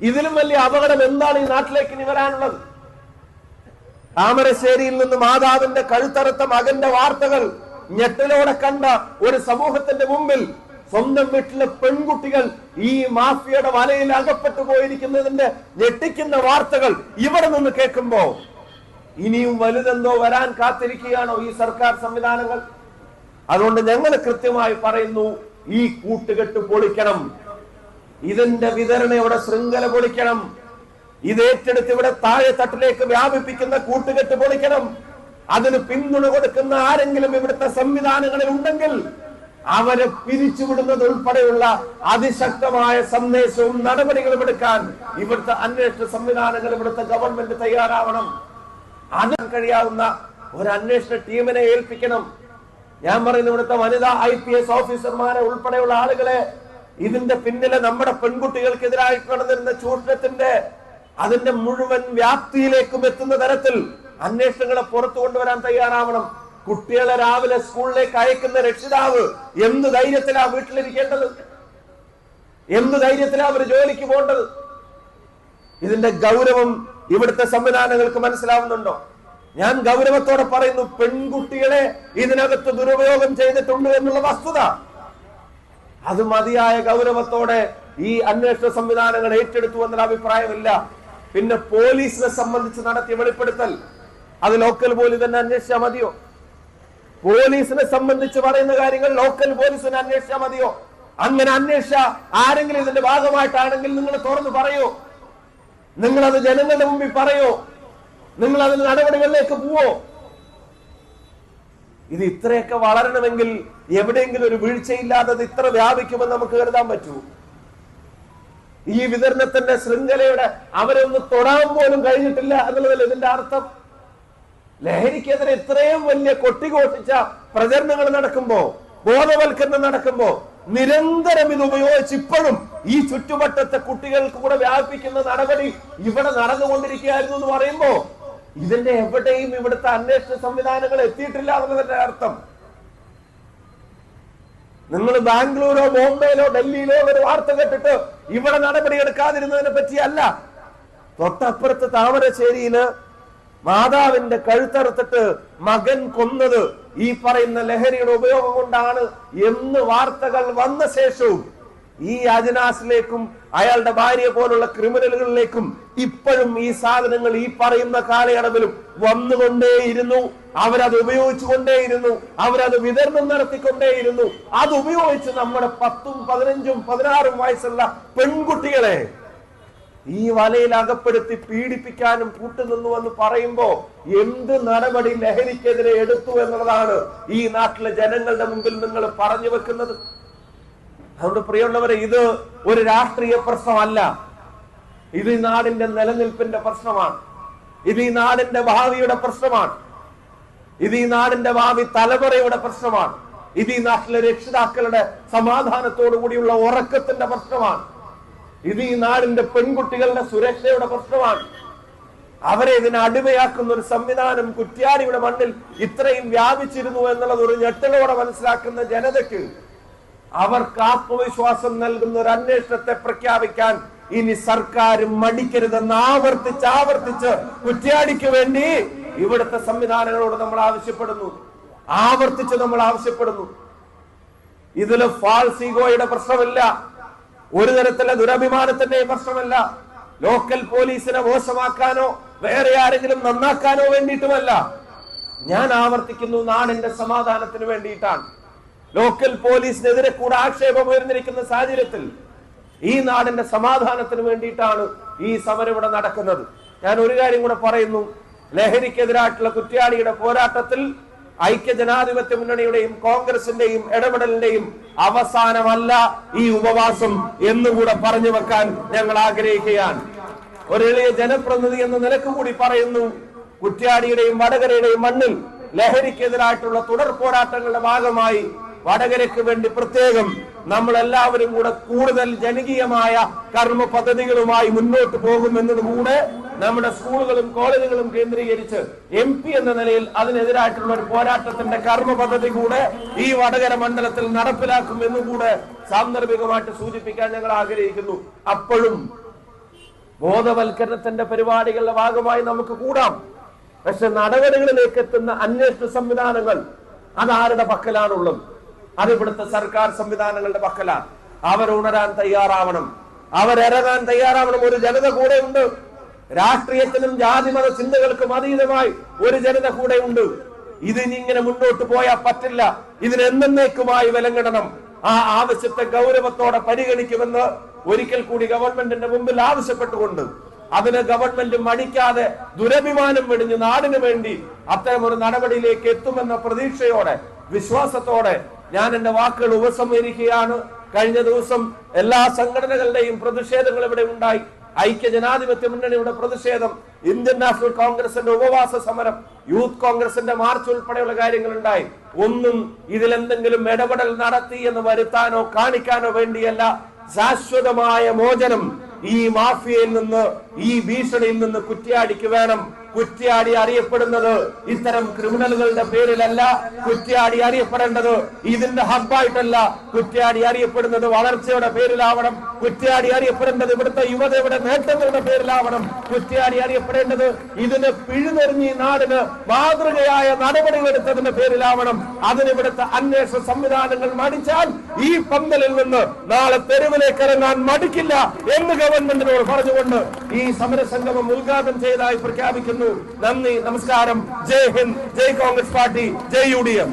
ഇതിലും വലിയ അപകടം എന്താണ് ഈ നാട്ടിലേക്ക് ഇനി വരാനുള്ളത്? താമരശ്ശേരിയിൽ നിന്ന് മാതാവിന്റെ കഴുത്തറുത്ത മകന്റെ വാർത്തകൾ ഞെട്ടലോടെ കണ്ട ഒരു സമൂഹത്തിന്റെ മുമ്പിൽ സ്വന്തം വീട്ടിലെ പെൺകുട്ടികൾ ഈ മാഫിയയുടെ വലയിൽ അകപ്പെട്ടു പോയിരിക്കുന്നതിന്റെ ഞെട്ടിക്കുന്ന വാർത്തകൾ ഇവിടെ നിന്ന് കേൾക്കുമ്പോ ഇനിയും വലുതെന്തോ വരാൻ കാത്തിരിക്കുകയാണോ ഈ സർക്കാർ സംവിധാനങ്ങൾ? അതുകൊണ്ട് ഞങ്ങൾ കൃത്യമായി പറയുന്നു, ഈ കൂട്ടുകെട്ട് പൊളിക്കണം. ഇതിന്റെ വിതരണയുടെ ശൃംഖല പൊളിക്കണം. ഇത് ഏറ്റെടുത്ത് ഇവിടെ താഴെ തട്ടിലേക്ക് വ്യാപിപ്പിക്കുന്ന കൂട്ടുകെട്ട് പൊളിക്കണം. അതിന് പിന്തുണ കൊടുക്കുന്ന ആരെങ്കിലും ഇവിടുത്തെ സംവിധാനങ്ങളിൽ ഉണ്ടെങ്കിൽ അവരെ പിരിച്ചുവിടുന്നത് ഉൾപ്പെടെയുള്ള അതിശക്തമായ സന്ദേശവും നടപടികളും എടുക്കാൻ ഇവിടുത്തെ അന്വേഷണ സംവിധാനങ്ങൾ, ഇവിടുത്തെ ഗവൺമെന്റ് തയ്യാറാവണം. അതിന് കഴിയാവുന്ന ഒരു അന്വേഷണ ടീമിനെ ഏൽപ്പിക്കണം. ഞാൻ പറയുന്നു, ഇവിടുത്തെ വനിതാ IPS ഓഫീസർമാരെ ഉൾപ്പെടെയുള്ള ആളുകളെ ഇതിന്റെ പിന്നിലെ നമ്മുടെ പെൺകുട്ടികൾക്കെതിരായിട്ട് നടന്നിരുന്ന ചൂഷണത്തിന്റെ അതിന്റെ മുഴുവൻ വ്യാപ്തിയിലേക്കും എത്തുന്ന തരത്തിൽ അന്വേഷണങ്ങളെ പുറത്തു കൊണ്ടുവരാൻ തയ്യാറാവണം. കുട്ടികളെ രാവിലെ സ്കൂളിലേക്ക് അയക്കുന്ന രക്ഷിതാവ് എന്ത് ധൈര്യത്തിലാ വീട്ടിലിരിക്കേണ്ടത്? എന്ത് ധൈര്യത്തിലാ അവർ ജോലിക്ക് പോകേണ്ടത്? ഇതിന്റെ ഗൗരവം ഇവിടുത്തെ സംവിധാനങ്ങൾക്ക് മനസ്സിലാവുന്നുണ്ടോ? ഞാൻ ഗൗരവത്തോടെ പറയുന്നു, പെൺകുട്ടികളെ ഇതിനകത്ത് ദുരുപയോഗം ചെയ്തിട്ടുണ്ട് എന്നുള്ള വസ്തുത അത് മതിയായ ഗൗരവത്തോടെ ഈ അന്വേഷണ സംവിധാനങ്ങൾ ഏറ്റെടുത്തു എന്നൊരു അഭിപ്രായമില്ല. പിന്നെ പോലീസിനെ സംബന്ധിച്ച് നടത്തിയ വെളിപ്പെടുത്തൽ അത് ലോക്കൽ പോലീസ് തന്നെ അന്വേഷിച്ചാൽ മതിയോ? പോലീസിനെ സംബന്ധിച്ച് പറയുന്ന കാര്യങ്ങൾ ലോക്കൽ പോലീസിനെ അന്വേഷിച്ചാൽ മതിയോ? അങ്ങനെ അന്വേഷിച്ച ആരെങ്കിലും ഇതിന്റെ ഭാഗമായിട്ടാണെങ്കിൽ നിങ്ങൾ തുറന്നു പറയോ? നിങ്ങൾ അത് ജനങ്ങളുടെ മുമ്പിൽ പറയോ? നിങ്ങൾ അതിന് നടപടികളിലേക്ക് പോവോ? ഇത് ഇത്രയൊക്കെ വളരണമെങ്കിൽ എവിടെയെങ്കിലും ഒരു വീഴ്ചയില്ലാതെ ഇത്ര വ്യാപിക്കുമെന്ന് നമുക്ക് കരുതാൻ പറ്റൂ? ഈ വിതരണത്തിന്റെ ശൃംഖലയുടെ അവരൊന്ന് തൊടാൻ പോലും കഴിഞ്ഞിട്ടില്ല എന്നുള്ളതല്ല ഇതിന്റെ അർത്ഥം. ലഹരിക്കെതിരെ ഇത്രയും വലിയ കൊട്ടിഘോഷിച്ച പ്രചരണങ്ങൾ നടക്കുമ്പോ, ബോധവൽക്കരണം നടക്കുമ്പോ നിരന്തരം ഇത് ഉപയോഗിച്ച് ഇപ്പോഴും ഈ ചുറ്റുവട്ടത്തെ കുട്ടികൾക്ക് കൂടെ വ്യാപിപ്പിക്കുന്ന നടപടി ഇവിടെ നടന്നുകൊണ്ടിരിക്കുകയായിരുന്നു എന്ന് പറയുമ്പോ ഇതിന്റെ എവിടെയും ഇവിടുത്തെ അന്വേഷണ സംവിധാനങ്ങൾ എത്തിയിട്ടില്ല എന്നതിന്റെ അർത്ഥം. നിങ്ങൾ ബാംഗ്ലൂരോ ബോംബെയിലോ ഡൽഹിയിലോ ഒരു വാർത്ത കേട്ടിട്ട് ഇവിടെ നടപടി എടുക്കാതിരുന്നതിനെ പറ്റിയല്ല. തൊട്ടപ്പുറത്ത് താമരശ്ശേരിയില് മാതാവിന്റെ കഴുത്തറുത്തിട്ട് മകൻ കൊന്നത് ഈ പറയുന്ന ലഹരിയുടെ ഉപയോഗം കൊണ്ടാണ് എന്ന് വാർത്തകൾ വന്ന ശേഷവും ഈ അജനാസിലേക്കും അയാളുടെ ഭാര്യ പോലുള്ള ക്രിമിനലുകളിലേക്കും ഇപ്പോഴും ഈ സാധനങ്ങൾ ഈ പറയുന്ന കാലയളവിലും വന്നുകൊണ്ടേയിരുന്നു. അവരത് ഉപയോഗിച്ചുകൊണ്ടേയിരുന്നു, അവരത് വിതരണം നടത്തിക്കൊണ്ടേയിരുന്നു. അത് ഉപയോഗിച്ച് നമ്മുടെ 10ഉം 15ഉം 16ഉം വയസ്സുള്ള പെൺകുട്ടികളെ ഈ വലയിൽ അകപ്പെടുത്തി പീഡിപ്പിക്കാനും കൂട്ടുനിന്നു എന്ന് പറയുമ്പോ എന്ത് നടപടി ലഹരിക്കെതിരെ എടുത്തു എന്നുള്ളതാണ് ഈ നാട്ടിലെ ജനങ്ങളുടെ മുമ്പിൽ നിങ്ങൾ പറഞ്ഞു വെക്കുന്നത്. അതുകൊണ്ട് പ്രിയമുള്ളവരെ, ഇത് ഒരു രാഷ്ട്രീയ പ്രശ്നമല്ല. ഇത് ഈ നാടിന്റെ നിലനിൽപ്പിന്റെ പ്രശ്നമാണ്. ഇത് ഈ നാടിന്റെ ഭാവിയുടെ പ്രശ്നമാണ്. ഇത് ഈ നാടിന്റെ ഭാവി തലമുറയുടെ പ്രശ്നമാണ്. ഇത് ഈ നാട്ടിലെ രക്ഷിതാക്കളുടെ സമാധാനത്തോടു കൂടിയുള്ള ഉറക്കത്തിന്റെ പ്രശ്നമാണ്. ഇത് ഈ നാടിന്റെ പെൺകുട്ടികളുടെ സുരക്ഷയുടെ പ്രശ്നമാണ്. അവരെ ഇതിനെ അടിമയാക്കുന്ന ഒരു സംവിധാനം കുറ്റ്യാടിയുടെ മണ്ണിൽ ഇത്രയും വ്യാപിച്ചിരുന്നു എന്നുള്ളത് ഒരു ഞെട്ടലോടെ മനസ്സിലാക്കുന്ന ജനതയ്ക്ക് അവർക്ക് ആത്മവിശ്വാസം നൽകുന്ന ഒരു അന്വേഷണത്തെ പ്രഖ്യാപിക്കാൻ ഇനി സർക്കാർ മടിക്കരുതെന്ന് ആവർത്തിച്ച് കുറ്റ്യാടിക്ക് വേണ്ടി ഇവിടുത്തെ സംവിധാനങ്ങളോട് നമ്മൾ ആവശ്യപ്പെടുന്നു. ഇതില് ഫാൾസ് ഈഗോയുടെ പ്രശ്നമില്ല, ഒരു തരത്തിലെ ദുരഭിമാനത്തിന്റെ പ്രശ്നമല്ല, ലോക്കൽ പോലീസിനെ മോശമാക്കാനോ വേറെ ആരെങ്കിലും നന്നാക്കാനോ വേണ്ടിയിട്ടുമല്ല. ഞാൻ ആവർത്തിക്കുന്നു, നാടിന്റെ സമാധാനത്തിന് വേണ്ടിയിട്ടാണ്. ലോക്കൽ പോലീസിനെതിരെ കൂടെ ആക്ഷേപം ഉയർന്നിരിക്കുന്ന സാഹചര്യത്തിൽ ഈ നാടിന്റെ സമാധാനത്തിന് വേണ്ടിയിട്ടാണ് ഈ സമരം ഇവിടെ നടക്കുന്നത്. ഞാൻ ഒരു കാര്യം കൂടെ പറയുന്നു, ലഹരിക്കെതിരായിട്ടുള്ള കുറ്റ്യാടിയുടെ പോരാട്ടത്തിൽ ഐക്യജനാധിപത്യ മുന്നണിയുടെയും കോൺഗ്രസിന്റെയും ഇടപെടലിന്റെയും അവസാനമല്ല ഈ ഉപവാസം എന്നുകൂടെ പറഞ്ഞു വെക്കാൻ ഞങ്ങൾ ആഗ്രഹിക്കുകയാണ്. ഒരു എളിയ ജനപ്രതിനിധി എന്ന നിലക്ക് കൂടി പറയുന്നു, കുറ്റ്യാടിയുടെയും വടകരയുടെയും മണ്ണിൽ ലഹരിക്കെതിരായിട്ടുള്ള തുടർ പോരാട്ടങ്ങളുടെ ഭാഗമായി വടകരയ്ക്ക് വേണ്ടി പ്രത്യേകം നമ്മൾ എല്ലാവരും കൂടെ കൂടുതൽ ജനകീയമായ കർമ്മ പദ്ധതികളുമായി മുന്നോട്ട് പോകുമെന്നതുകൂടെ നമ്മുടെ സ്കൂളുകളും കോളേജുകളും കേന്ദ്രീകരിച്ച് MP എന്ന നിലയിൽ അതിനെതിരായിട്ടുള്ള ഒരു പോരാട്ടത്തിന്റെ കർമ്മ പദ്ധതി കൂടെ ഈ വടകര മണ്ഡലത്തിൽ നടപ്പിലാക്കും എന്നുകൂടെ സാന്ദർഭികമായിട്ട് സൂചിപ്പിക്കാൻ ഞങ്ങൾ ആഗ്രഹിക്കുന്നു. അപ്പോഴും ബോധവൽക്കരണത്തിന്റെ പരിപാടികളുടെ ഭാഗമായി നമുക്ക് കൂടാം. പക്ഷെ നടപടികളിലേക്ക് എത്തുന്ന അന്വേഷണ സംവിധാനങ്ങൾ അതാരുടെ പക്കലാണുള്ളത്? അത് ഇവിടുത്തെ സർക്കാർ സംവിധാനങ്ങളുടെ പക്കലാണ്. അവരുണരാൻ തയ്യാറാവണം, അവരിറങ്ങാൻ തയ്യാറാവണം. ഒരു ജനത കൂടെ ഉണ്ട്. രാഷ്ട്രീയത്തിനും ജാതിമത ചിന്തകൾക്കും അതീതമായി ഒരു ജനത കൂടെ ഉണ്ട്. ഇതിനിങ്ങനെ മുന്നോട്ട് പോയാൽ പറ്റില്ല. ഇതിന് എന്നേക്കുമായി വിലങ്ങിടണം. ആ ആവശ്യത്തെ ഗൗരവത്തോടെ പരിഗണിക്കുമെന്ന് ഒരിക്കൽ കൂടി ഗവൺമെന്റിന്റെ മുമ്പിൽ ആവശ്യപ്പെട്ടുകൊണ്ട് അതിന് ഗവൺമെന്റ് മടിക്കാതെ ദുരഭിമാനം വെടിഞ്ഞ് നാടിനു വേണ്ടി അത്തരം ഒരു നടപടിയിലേക്ക് എത്തുമെന്ന പ്രതീക്ഷയോടെ, വിശ്വാസത്തോടെ ഞാൻ എന്റെ വാക്കുകൾ ഉപസംഹരിക്കുകയാണ്. കഴിഞ്ഞ ദിവസം എല്ലാ സംഘടനകളുടെയും പ്രതിഷേധങ്ങൾ ഇവിടെ ഉണ്ടായി. ഐക്യ ജനാധിപത്യ മുന്നണിയുടെ പ്രതിഷേധം, ഇന്ത്യൻ നാഷണൽ കോൺഗ്രസിന്റെ ഉപവാസ സമരം, യൂത്ത് കോൺഗ്രസിന്റെ മാർച്ച് ഉൾപ്പെടെയുള്ള കാര്യങ്ങൾ ഉണ്ടായി. ഒന്നും ഇതിലെന്തെങ്കിലും ഇടപെടൽ നടത്തി എന്ന് വരുത്താനോ കാണിക്കാനോ വേണ്ടിയല്ല. ശാശ്വതമായ മോചനം ഈ മാഫിയയിൽ നിന്ന്, ഈ ഭീഷണിയിൽ നിന്ന് കുറ്റ്യാടിക്ക് വേണം. കുറ്റ്യാടി അറിയപ്പെടുന്നത് ഇത്തരം ക്രിമിനലുകളുടെ പേരിലല്ല. കുറ്റ്യാടി അറിയപ്പെടേണ്ടത് ഇതിന്റെ ഹബ്ബായിട്ടല്ല. കുറ്റ്യാടി അറിയപ്പെടുന്നത് വളർച്ചയുടെ പേരിലാവണം. കുറ്റ്യാടി അറിയപ്പെടേണ്ടത് ഇവിടുത്തെ യുവതയുടെ നേട്ടങ്ങളുടെ പേരിലാവണം. കുറ്റ്യാടി അറിയപ്പെടേണ്ടത് ഇതിന് പിഴുതെറിഞ്ഞ് നാടിന് മാതൃകയായ നടപടികൾ എടുത്തതിന്റെ പേരിലാവണം. അതിനിവിടുത്തെ അന്വേഷണ സംവിധാനങ്ങൾ മടിച്ചാൽ ഈ പന്തലിൽ നിന്ന് നാളെ തെരുവിലേക്ക് ഇറങ്ങാൻ മടിക്കില്ല എന്ന് ഗവൺമെന്റിനോട് പറഞ്ഞുകൊണ്ട് ഈ സമരസംഗമം ഉദ്ഘാടനം ചെയ്തതായി പ്രഖ്യാപിക്കുന്നു. നന്ദി, നമസ്കാരം. ജയ് ഹിന്ദ്, ജയ് കോൺഗ്രസ് പാർട്ടി, ജയ് UDF.